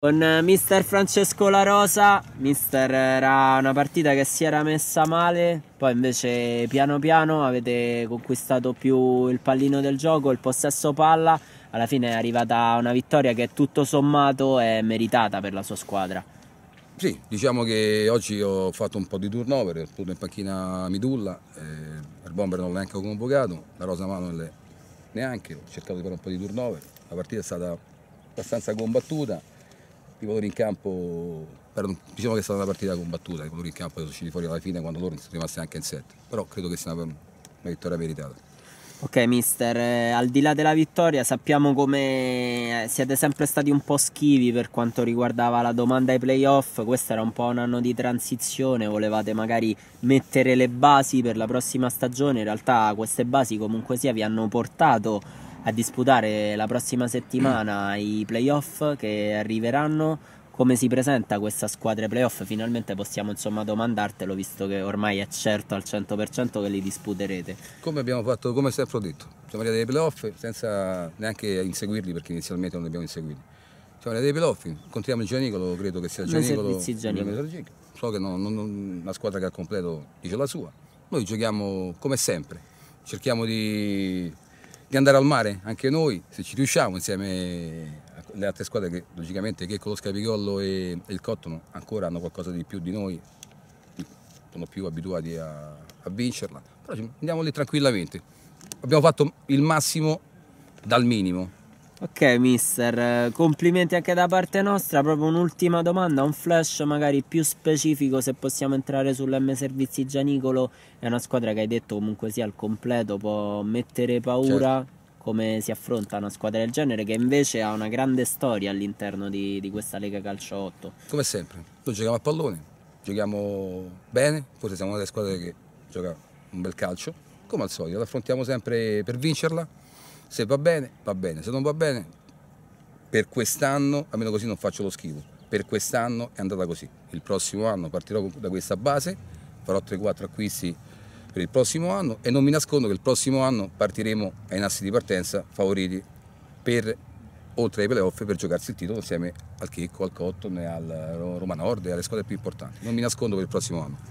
Con mister Francesco La Rosa, mister, era una partita che si era messa male, poi invece piano piano avete conquistato più il pallino del gioco, il possesso palla, alla fine è arrivata una vittoria che tutto sommato è meritata per la sua squadra. Sì, diciamo che oggi ho fatto un po' di turnover, ho avuto in panchina Midulla, il bomber non l'ho neanche convocato, la Rosa Manuel neanche, ho cercato di fare un po' di turnover, la partita è stata abbastanza combattuta, i valori in campo, diciamo che è stata una partita combattuta, i valori in campo sono usciti fuori alla fine quando loro sono rimasti anche in 7, però credo che sia una vittoria meritata. Ok mister, al di là della vittoria sappiamo come siete sempre stati un po' schivi per quanto riguardava la domanda ai playoff, questo era un po' un anno di transizione, volevate magari mettere le basi per la prossima stagione, in realtà queste basi comunque sia vi hanno portato a disputare la prossima settimana i playoff che arriveranno. Come si presenta questa squadra ai playoff? Finalmente possiamo insomma domandartelo, visto che ormai è certo al 100% che li disputerete. Come abbiamo fatto, come sempre ho detto, siamo arrivati ai playoff senza neanche inseguirli perché inizialmente non li abbiamo inseguiti. Siamo arrivati ai playoff, incontriamo il Gianicolo, credo che sia il Noi Gianicolo, servizi Gianicolo. so che una squadra che al completo dice la sua. Noi giochiamo come sempre, cerchiamo di andare al mare anche noi, se ci riusciamo, insieme alle altre squadre che logicamente che con lo Scapigollo e il Cottono ancora hanno qualcosa di più di noi, sono più abituati a vincerla, però andiamo lì tranquillamente. Abbiamo fatto il massimo dal minimo. Ok mister, complimenti anche da parte nostra, proprio un'ultima domanda, un flash magari più specifico se possiamo entrare sull'M Servizi Gianicolo, è una squadra che hai detto comunque sia al completo, può mettere paura, certo. Come si affronta una squadra del genere che invece ha una grande storia all'interno di questa Lega Calcio 8? Come sempre, noi giochiamo a pallone, giochiamo bene, forse siamo una delle squadre che gioca un bel calcio, come al solito, l'affrontiamo sempre per vincerla, se va bene, se non va bene, per quest'anno, almeno così non faccio lo schifo, per quest'anno è andata così, il prossimo anno partirò da questa base, farò 3-4 acquisti per il prossimo anno e non mi nascondo che il prossimo anno partiremo ai nastri di partenza favoriti per oltre ai playoff per giocarsi il titolo insieme al Checco, al Cotton e al Roma Nord e alle squadre più importanti. Non mi nascondo per il prossimo anno.